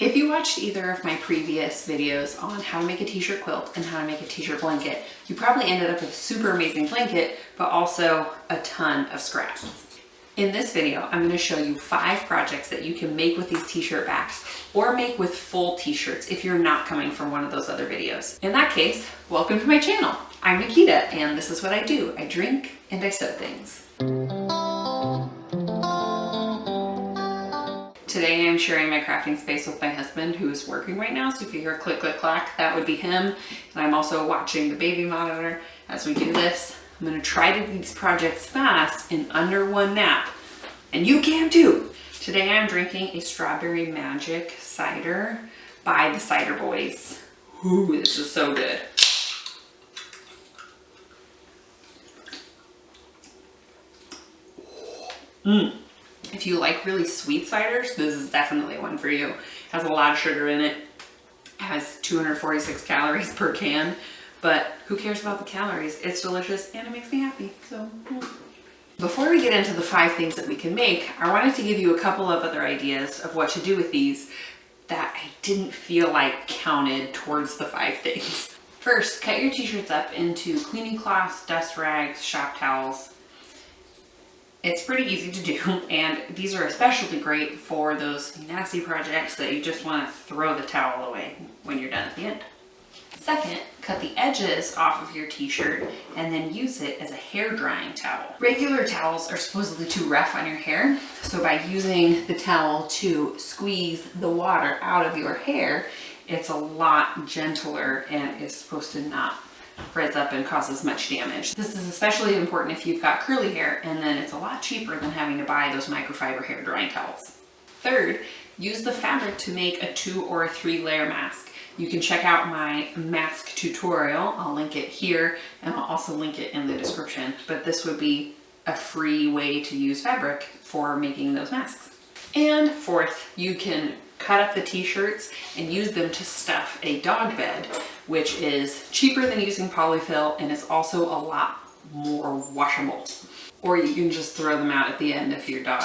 If you watched either of my previous videos on how to make a t-shirt quilt and how to make a t-shirt blanket, you probably ended up with a super amazing blanket, but also a ton of scraps. In this video, I'm going to show you 5 projects that you can make with these t-shirt backs or make with full t-shirts if you're not coming from one of those other videos. In that case, welcome to my channel. I'm Nikita and this is what I do. I drink and I sew things. Today I'm sharing my crafting space with my husband who is working right now, so if you hear click, click, clack, that would be him. And I'm also watching the baby monitor as we do this. I'm going to try to do these projects fast in under one nap, and you can too. Today I'm drinking a Strawberry Magic cider by the Ciderboys. Ooh, this is so good. If you like really sweet ciders, this is definitely one for you. It has a lot of sugar in it. It has 246 calories per can, but who cares about the calories? It's delicious and it makes me happy. So before we get into the 5 things that we can make, I wanted to give you a couple of other ideas of what to do with these that I didn't feel like counted towards the 5 things. First, cut your t-shirts up into cleaning cloths, dust rags, shop towels. It's pretty easy to do, and these are especially great for those nasty projects that you just want to throw the towel away when you're done at the end. Second, cut the edges off of your t-shirt and then use it as a hair drying towel. Regular towels are supposedly too rough on your hair, so by using the towel to squeeze the water out of your hair, it's a lot gentler and is supposed to not frizz up and cause as much damage. This is especially important if you've got curly hair, and then it's a lot cheaper than having to buy those microfiber hair drying towels. Third, use the fabric to make a 2 or a 3 layer mask. You can check out my mask tutorial. I'll link it here and I'll also link it in the description, but this would be a free way to use fabric for making those masks. And fourth, you can cut up the t-shirts and use them to stuff a dog bed, which is cheaper than using polyfill and is also a lot more washable. Or you can just throw them out at the end if your dog,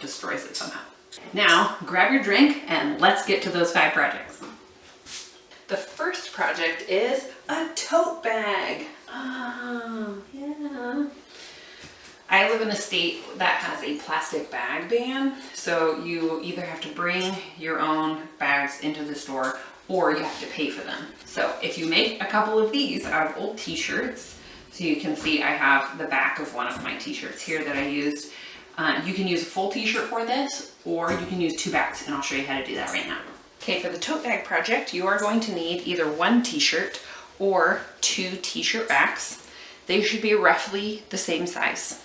destroys it somehow. Now, grab your drink and let's get to those 5 projects. The first project is a tote bag. Oh, yeah. I live in a state that has a plastic bag ban, so you either have to bring your own bags into the store or you have to pay for them. So if you make a couple of these out of old t-shirts, so you can see I have the back of one of my t-shirts here that I used. You can use a full t-shirt for this, or you can use 2 bags, and I'll show you how to do that right now. Okay, for the tote bag project, you are going to need either 1 t-shirt or 2 t-shirt backs. They should be roughly the same size.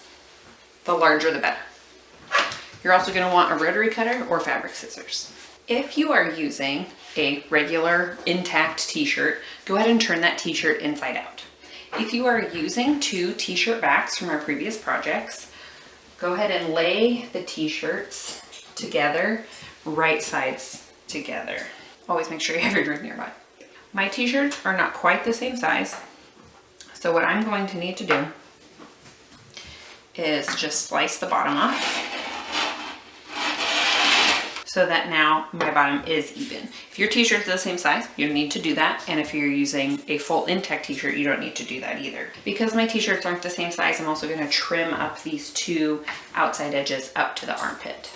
The larger the better. You're also going to want a rotary cutter or fabric scissors. If you are using a regular intact t-shirt, go ahead and turn that t-shirt inside out. If you are using 2 t-shirt backs from our previous projects, go ahead and lay the t-shirts together, right sides together. Always make sure you have your drink nearby. My t-shirts are not quite the same size, so what I'm going to need to do is just slice the bottom off so that now my bottom is even. If your t-shirt's the same size, you don't need to do that. And if you're using a full intact t-shirt, you don't need to do that either. Because my t-shirts aren't the same size, I'm also gonna trim up these 2 outside edges up to the armpit.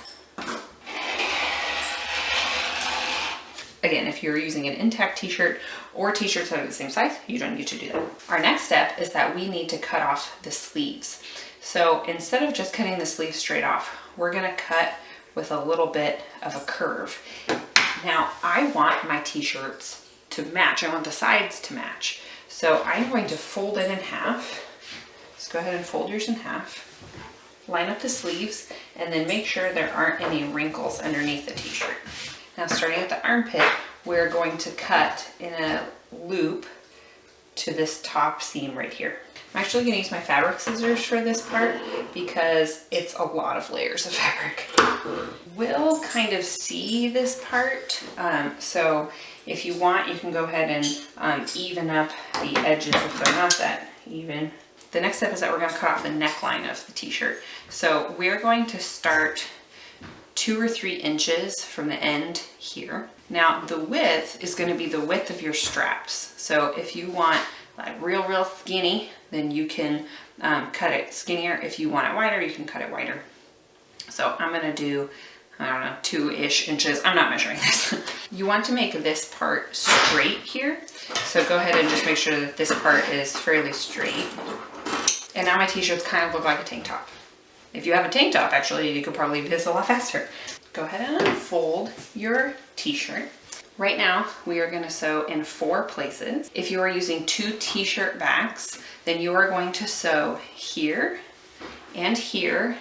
Again, if you're using an intact t-shirt or t-shirts that are the same size, you don't need to do that. Our next step is that we need to cut off the sleeves. So instead of just cutting the sleeves straight off, we're gonna cut with a little bit of a curve. Now, I want my t-shirts to match. I want the sides to match. So I'm going to fold it in half. Just go ahead and fold yours in half. Line up the sleeves and then make sure there aren't any wrinkles underneath the t-shirt. Now, starting at the armpit, we're going to cut in a loop to this top seam right here. I'm actually going to use my fabric scissors for this part because it's a lot of layers of fabric. We'll kind of see this part, so if you want, you can go ahead and even up the edges if they're not that even. The next step is that we're going to cut off the neckline of the t-shirt. So we're going to start 2 or 3 inches from the end here. Now the width is going to be the width of your straps. So if you want like real skinny, then you can cut it skinnier. If you want it wider, you can cut it wider. So I'm going to do, I don't know, 2-ish inches. I'm not measuring this. You want to make this part straight here. So go ahead and just make sure that this part is fairly straight. And now my t-shirts kind of look like a tank top. If you have a tank top, actually, you could probably do this a lot faster. Go ahead and unfold your t-shirt. Right now, we are going to sew in 4 places. If you are using 2 t-shirt backs, then you are going to sew here and here,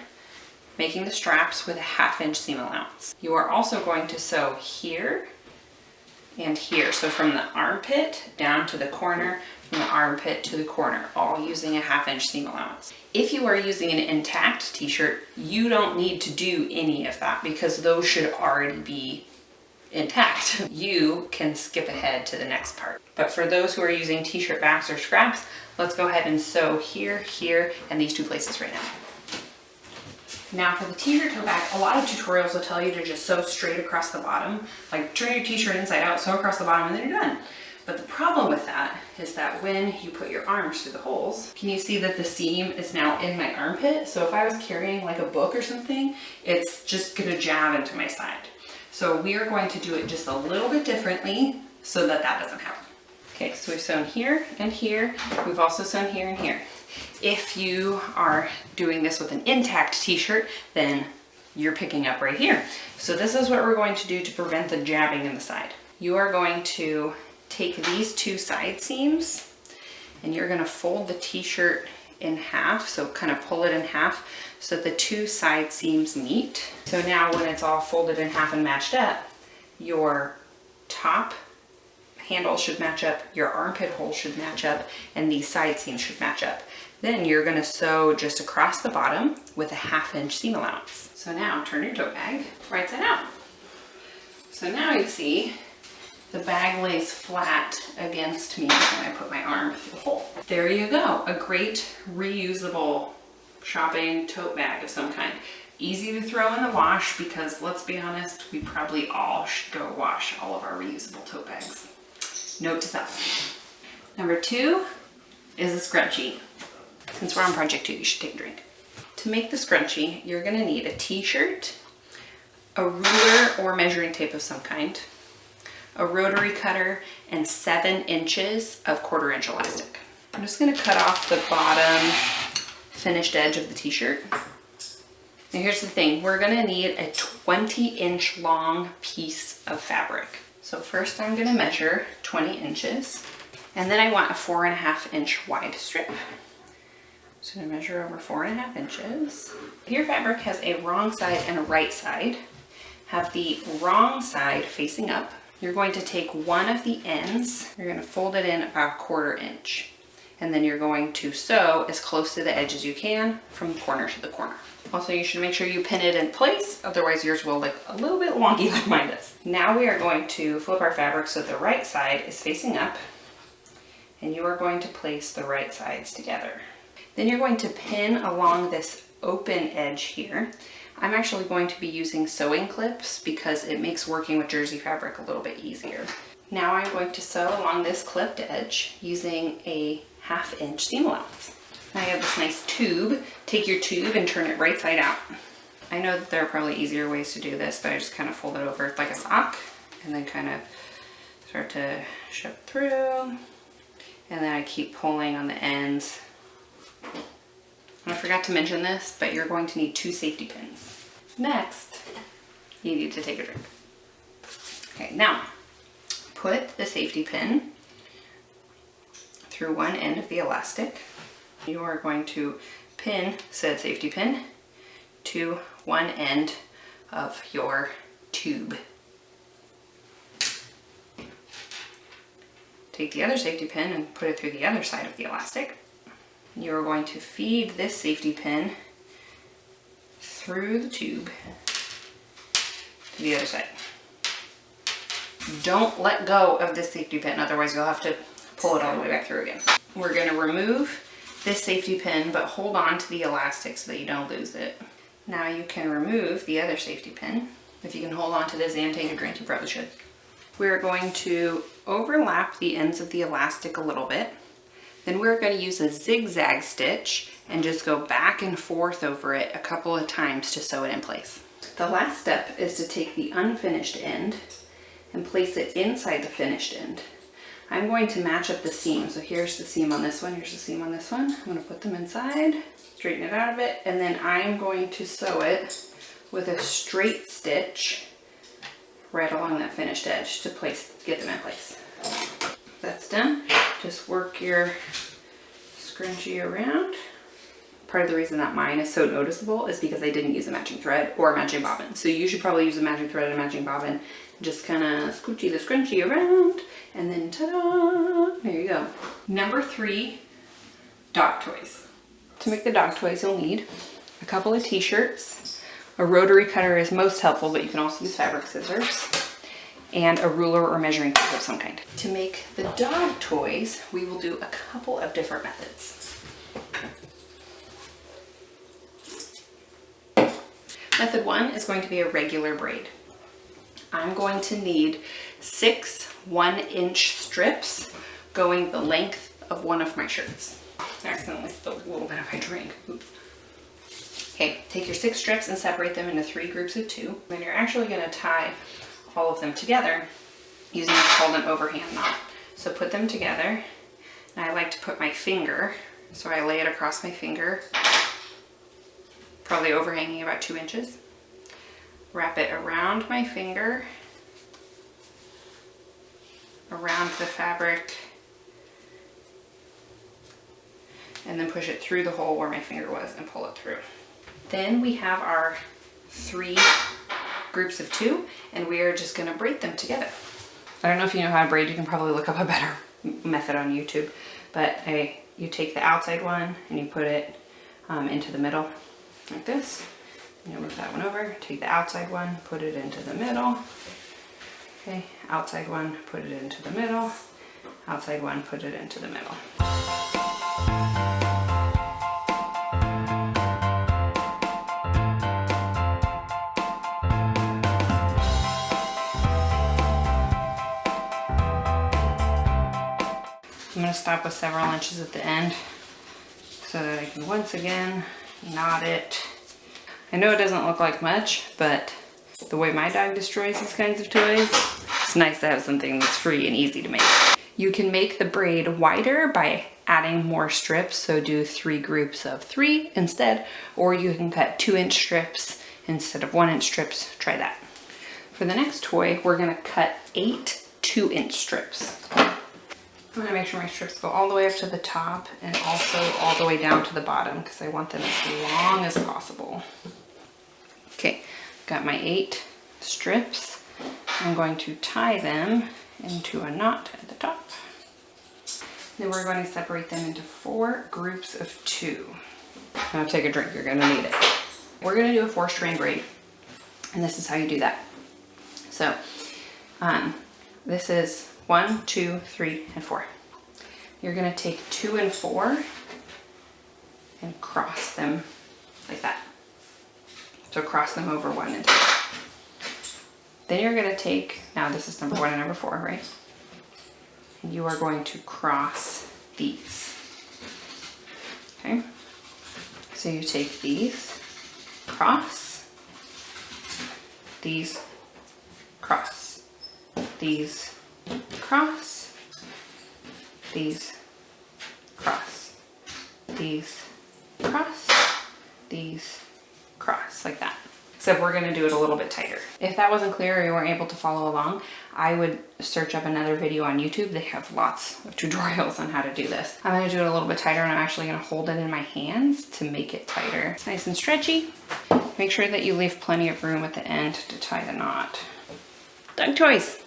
making the straps with a 1/2 inch seam allowance. You are also going to sew here and here. So from the armpit down to the corner, from the armpit to the corner, all using a 1/2 inch seam allowance. If you are using an intact t-shirt, you don't need to do any of that because those should already be intact. You can skip ahead to the next part. But for those who are using t-shirt backs or scraps, let's go ahead and sew here, here, and these 2 places right now. Now for the t-shirt toe back, a lot of tutorials will tell you to just sew straight across the bottom, like turn your t-shirt inside out, sew across the bottom, and then you're done. But the problem with that is that when you put your arms through the holes, can you see that the seam is now in my armpit? So if I was carrying like a book or something, it's just gonna jab into my side. So we are going to do it just a little bit differently so that that doesn't happen. Okay, so we've sewn here and here. We've also sewn here and here. If you are doing this with an intact t-shirt, then you're picking up right here. So this is what we're going to do to prevent the jabbing in the side. You are going to take these 2 side seams and you're going to fold the t-shirt in half, so kind of pull it in half so that the 2 side seams meet. So now when it's all folded in half and matched up, your top handle should match up, your armpit hole should match up, and these side seams should match up. Then you're going to sew just across the bottom with a 1/2 inch seam allowance. So now turn your tote bag right side out. So now you see the bag lays flat against me when I put my arm through the hole. There you go, a great reusable shopping tote bag of some kind. Easy to throw in the wash because let's be honest, we probably all should go wash all of our reusable tote bags. Note to self. Number 2 is a scrunchie. Since we're on project 2, you should take a drink. To make the scrunchie, you're gonna need a t-shirt, a ruler or measuring tape of some kind, a rotary cutter, and 7 inches of 1/4 inch elastic. I'm just gonna cut off the bottom finished edge of the t-shirt. Now here's the thing, we're gonna need a 20-inch long piece of fabric. So first I'm gonna measure 20 inches, and then I want a 4.5 inch wide strip. So I'm gonna measure over 4.5 inches. If your fabric has a wrong side and a right side, have the wrong side facing up. You're going to take one of the ends, you're gonna fold it in about 1/4 inch. And then you're going to sew as close to the edge as you can from corner to the corner. Also, you should make sure you pin it in place, otherwise yours will look a little bit wonky like mine does. Now we are going to flip our fabric so the right side is facing up, and you are going to place the right sides together. Then you're going to pin along this open edge here. I'm actually going to be using sewing clips because it makes working with jersey fabric a little bit easier. Now I'm going to sew along this clipped edge using a 1/2 inch seam allowance. Now you have this nice tube. Take your tube and turn it right side out. I know that there are probably easier ways to do this, but I just kind of fold it over like a sock and then kind of start to shove through. And then I keep pulling on the ends. And I forgot to mention this, but you're going to need 2 safety pins. Next, you need to take a drink. Okay, now put the safety pin through one end of the elastic. You are going to pin said safety pin to one end of your tube. Take the other safety pin and put it through the other side of the elastic. You are going to feed this safety pin through the tube to the other side. Don't let go of this safety pin, otherwise you'll have to pull it all the way back through again. We're going to remove this safety pin, but hold on to the elastic so that you don't lose it. Now you can remove the other safety pin. If you can hold on to this and take a drink, you probably should. we're going to overlap the ends of the elastic a little bit. Then we're going to use a zigzag stitch and just go back and forth over it a couple of times to sew it in place. The last step is to take the unfinished end and place it inside the finished end. I'm going to match up the seam. So here's the seam on this one, here's the seam on this one. I'm going to put them inside, straighten it out a bit, and then I'm going to sew it with a straight stitch right along that finished edge to get them in place. That's done. Just work your scrunchie around. Part of the reason that mine is so noticeable is because I didn't use a matching thread or a matching bobbin. So you should probably use a matching thread and a matching bobbin. Just kind of scoochy the scrunchie around, and then ta-da! There you go. Number 3, dog toys. To make the dog toys, you'll need a couple of t-shirts. A rotary cutter is most helpful, but you can also use fabric scissors, and a ruler or measuring tape of some kind. To make the dog toys, we will do a couple of different methods. Method 1 is going to be a regular braid. I'm going to need 6 1-inch strips going the length of one of my shirts. I accidentally spilled a little bit of my drink. Oops. Okay, take your 6 strips and separate them into 3 groups of 2. Then you're actually going to tie all of them together using what's called an overhand knot. So put them together, and I like to put my finger, so I lay it across my finger, probably overhanging about 2 inches. Wrap it around my finger, around the fabric, and then push it through the hole where my finger was and pull it through. Then we have our 3 groups of 2, and we are just going to braid them together. I don't know if you know how to braid. You can probably look up a better method on YouTube, but you take the outside one and you put it into the middle like this. You move that one over, take the outside one, put it into the middle. Okay, outside one, put it into the middle. Outside one, put it into the middle. I'm going to stop with several inches at the end so that I can once again knot it. I know it doesn't look like much, but the way my dog destroys these kinds of toys, it's nice to have something that's free and easy to make. You can make the braid wider by adding more strips, so do 3 groups of 3 instead, or you can cut 2-inch strips instead of 1-inch strips. Try that. For the next toy, we're going to cut 8 2-inch strips. I'm going to make sure my strips go all the way up to the top and also all the way down to the bottom because I want them as long as possible. Okay, got my 8 strips. I'm going to tie them into a knot at the top. Then we're going to separate them into 4 groups of 2. Now take a drink, you're going to need it. We're going to do a 4-strand braid, and this is how you do that. So this is 1, 2, 3, and 4. You're going to take 2 and 4 and cross them like that. So cross them over 1 and 2. Then you're going to take, now this is number 1 and number 4, right? And you are going to cross these. Okay? So you take these, cross, these, cross, these, cross, these, cross, these, cross, these, cross, like that. Except we're gonna do it a little bit tighter. If that wasn't clear or you weren't able to follow along, I would search up another video on YouTube. They have lots of tutorials on how to do this. I'm gonna do it a little bit tighter, and I'm actually gonna hold it in my hands to make it tighter. It's nice and stretchy. Make sure that you leave plenty of room at the end to tie the knot. Dog toys.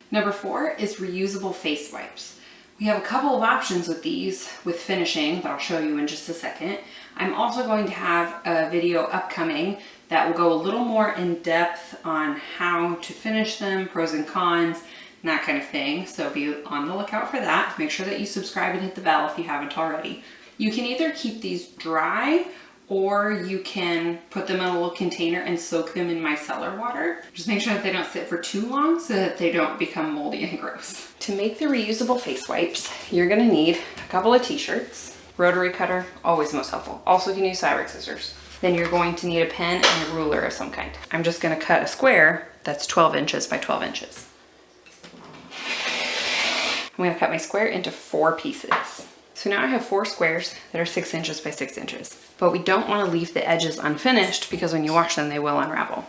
Number 4 is reusable face wipes. We have a couple of options with these with finishing that I'll show you in just a second. I'm also going to have a video upcoming that will go a little more in depth on how to finish them, pros and cons, and that kind of thing. So be on the lookout for that. Make sure that you subscribe and hit the bell if you haven't already. You can either keep these dry or you can put them in a little container and soak them in micellar water. Just make sure that they don't sit for too long so that they don't become moldy and gross. To make the reusable face wipes, you're gonna need a couple of t-shirts, rotary cutter, always most helpful. Also, you can use fabric scissors. Then you're going to need a pen and a ruler of some kind. I'm just gonna cut a square that's 12 inches by 12 inches. I'm gonna cut my square into 4 pieces. So now I have 4 squares that are 6 inches by 6 inches. But we don't want to leave the edges unfinished because when you wash them, they will unravel.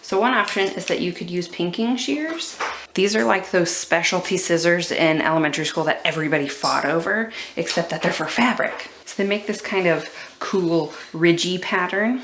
So one option is that you could use pinking shears. These are like those specialty scissors in elementary school that everybody fought over, except that they're for fabric. So they make this kind of cool ridgy pattern.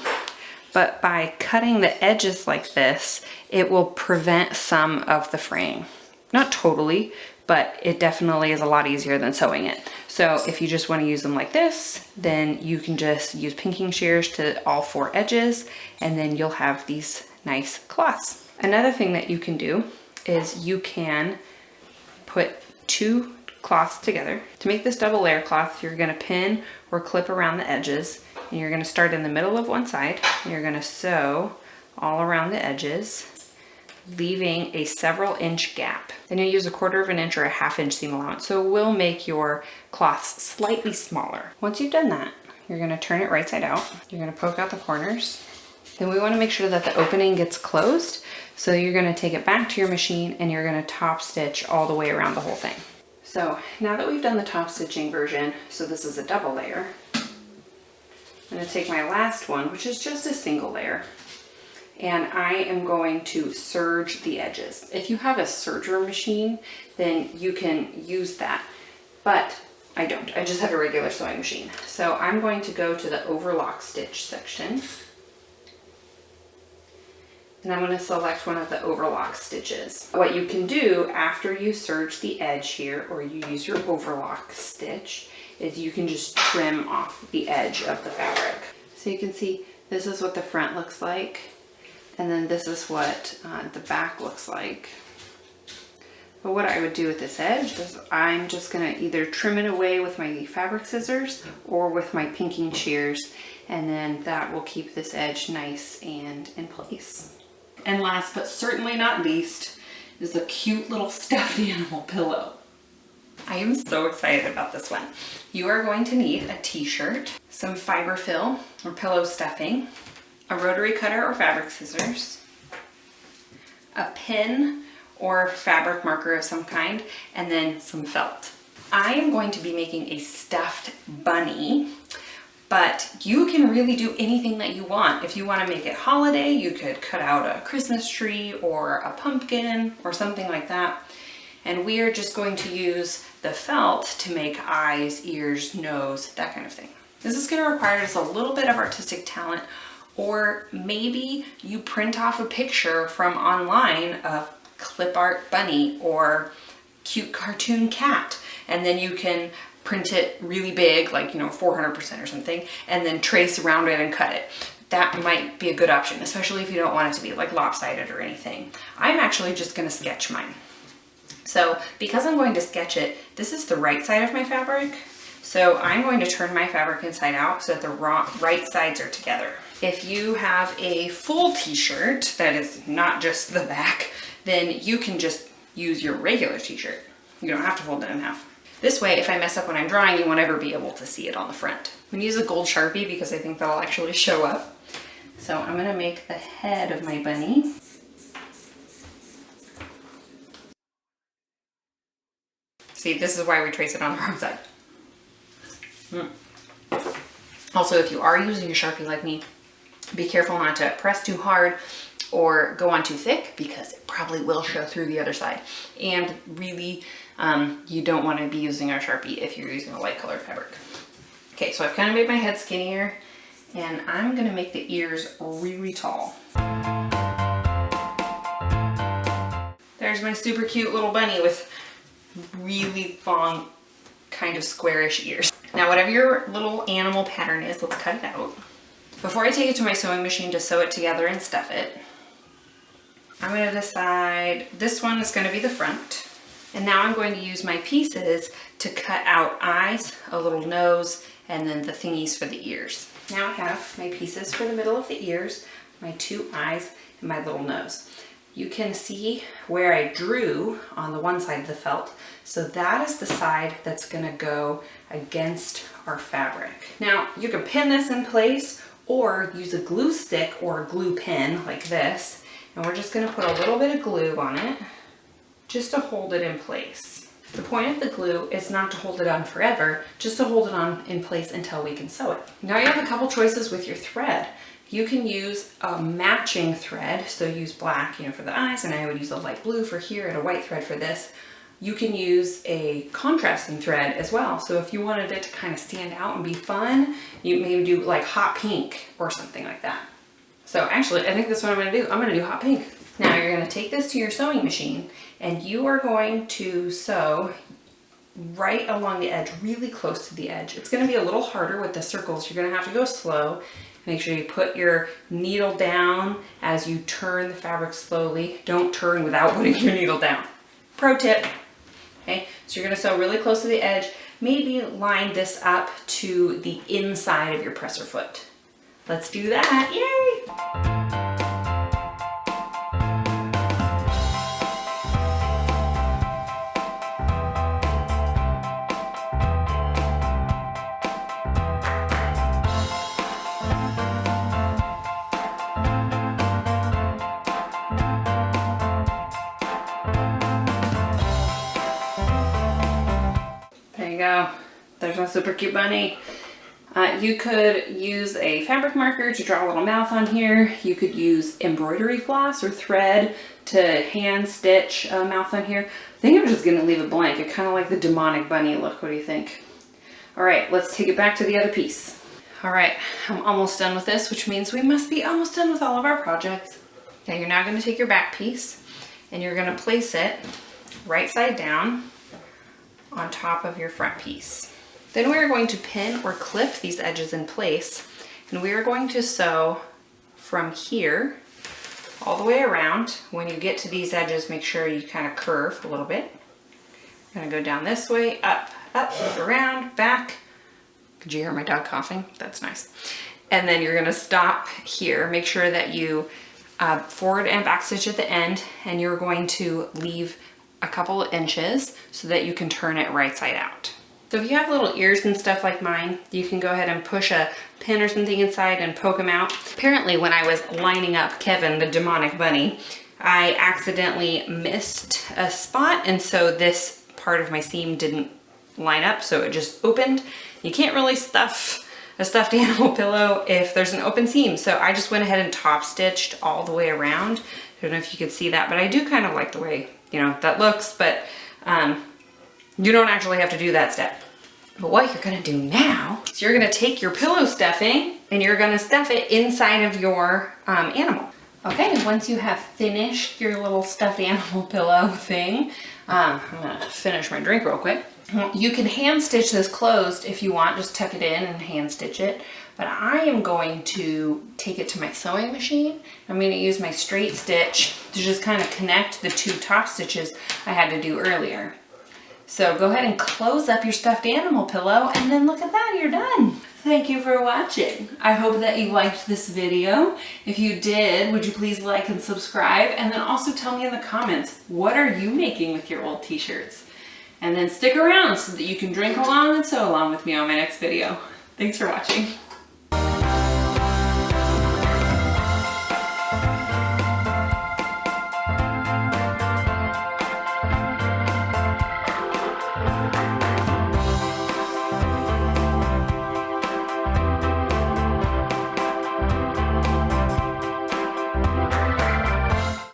But by cutting the edges like this, it will prevent some of the fraying. Not totally, but it definitely is a lot easier than sewing it. So if you just want to use them like this, then you can just use pinking shears to all 4 edges, and then you'll have these nice cloths. Another thing that you can do is you can put 2 cloths together. To make this double layer cloth, you're gonna pin or clip around the edges, and you're gonna start in the middle of one side, and you're gonna sew all around the edges, leaving a several inch gap. Then you'll use a 1/4 inch or a 1/2 inch seam allowance. So it will make your cloths slightly smaller. Once you've done that, you're gonna turn it right side out. You're gonna poke out the corners. Then we wanna make sure that the opening gets closed. So you're gonna take it back to your machine and you're gonna top stitch all the way around the whole thing. So now that we've done the top stitching version, so this is a double layer, I'm gonna take my last one, which is just a single layer, and I am going to serge the edges. If you have a serger machine, then you can use that, but I don't. I just have a regular sewing machine. So I'm going to go to the overlock stitch section, and I'm going to select one of the overlock stitches. What you can do after you serge the edge here, or you use your overlock stitch, is you can just trim off the edge of the fabric. So you can see this is what the front looks like. And then this is what the back looks like. But what I would do with this edge is I'm just gonna either trim it away with my fabric scissors or with my pinking shears, and then that will keep this edge nice and in place. And last but certainly not least is the cute little stuffed animal pillow. I am so excited about this one. You are going to need a t-shirt, some fiber fill or pillow stuffing, a rotary cutter or fabric scissors, a pin or fabric marker of some kind, and then some felt. I am going to be making a stuffed bunny, but you can really do anything that you want. If you want to make it holiday, you could cut out a Christmas tree or a pumpkin or something like that. And we are just going to use the felt to make eyes, ears, nose, that kind of thing. This is going to require just a little bit of artistic talent, or maybe you print off a picture from online of clip art bunny or cute cartoon cat, and then you can print it really big, like 400% or something, and then trace around it and cut it. That might be a good option, especially if you don't want it to be like lopsided or anything. I'm actually just going to sketch mine. So because I'm going to sketch it, this is the right side of my fabric. So I'm going to turn my fabric inside out so that the right sides are together. If you have a full t-shirt that is not just the back, then you can just use your regular t-shirt. You don't have to fold it in half. This way, if I mess up when I'm drawing, you won't ever be able to see it on the front. I'm gonna use a gold Sharpie because I think that'll actually show up. So I'm gonna make the head of my bunny. See, this is why we trace it on the wrong side. Also, if you are using a Sharpie like me, be careful not to press too hard or go on too thick because it probably will show through the other side. And really, you don't want to be using a Sharpie if you're using a light colored fabric. Okay, so I've kind of made my head skinnier, and I'm gonna make the ears really tall. There's my super cute little bunny with really long, kind of squarish ears. Now, whatever your little animal pattern is, let's cut it out. Before I take it to my sewing machine to sew it together and stuff it, I'm going to decide this one is going to be the front. And now I'm going to use my pieces to cut out eyes, a little nose, and then the thingies for the ears. Now I have my pieces for the middle of the ears, my 2 eyes, and my little nose. You can see where I drew on the one side of the felt. So that is the side that's gonna go against our fabric. Now you can pin this in place or use a glue stick or a glue pin like this. And we're just gonna put a little bit of glue on it just to hold it in place. The point of the glue is not to hold it on forever, just to hold it on in place until we can sew it. Now you have a couple choices with your thread. You can use a matching thread, so use black, for the eyes, and I would use a light blue for here and a white thread for this. You can use a contrasting thread as well. So if you wanted it to kind of stand out and be fun, you maybe do like hot pink or something like that. So actually, I think that's what I'm gonna do. I'm gonna do hot pink. Now you're gonna take this to your sewing machine and you are going to sew right along the edge, really close to the edge. It's gonna be a little harder with the circles. You're gonna have to go slow. Make sure you put your needle down as you turn the fabric slowly. Don't turn without putting your needle down. Pro tip. Okay, so you're gonna sew really close to the edge. Maybe line this up to the inside of your presser foot. Let's do that, yay! Go. There's my super cute bunny. You could use a fabric marker to draw a little mouth on here. You could use embroidery floss or thread to hand stitch a mouth on here. I think I'm just gonna leave it blank. I kind of like the demonic bunny look. What do you think? All right, let's take it back to the other piece. All right, I'm almost done with this, which means we must be almost done with all of our projects. Okay, you're now gonna take your back piece and you're gonna place it right side down on top of your front piece. Then we are going to pin or clip these edges in place, and we are going to sew from here all the way around. When you get to these edges, make sure you kind of curve a little bit. I'm gonna go down this way, up, around, back. Could you hear my dog coughing? That's nice. And then you're gonna stop here. Make sure that you forward and back stitch at the end, and you're going to leave a couple of inches so that you can turn it right side out. So if you have little ears and stuff like mine, you can go ahead and push a pin or something inside and poke them out. Apparently when I was lining up Kevin, the demonic bunny, I accidentally missed a spot, and so this part of my seam didn't line up, so it just opened. You can't really stuff a stuffed animal pillow if there's an open seam, so I just went ahead and top stitched all the way around. I don't know if you could see that, but I do kind of like the way that looks, but you don't actually have to do that step. But what you're gonna do now is you're gonna take your pillow stuffing and you're gonna stuff it inside of your animal. Okay, once you have finished your little stuffed animal pillow thing, I'm gonna finish my drink real quick. You can hand stitch this closed if you want, just tuck it in and hand stitch it. But I am going to take it to my sewing machine. I'm going to use my straight stitch to just kind of connect the 2 top stitches I had to do earlier. So go ahead and close up your stuffed animal pillow, and then look at that, you're done. Thank you for watching. I hope that you liked this video. If you did, would you please like and subscribe, and then also tell me in the comments, what are you making with your old t-shirts? And then stick around so that you can drink along and sew along with me on my next video. Thanks for watching.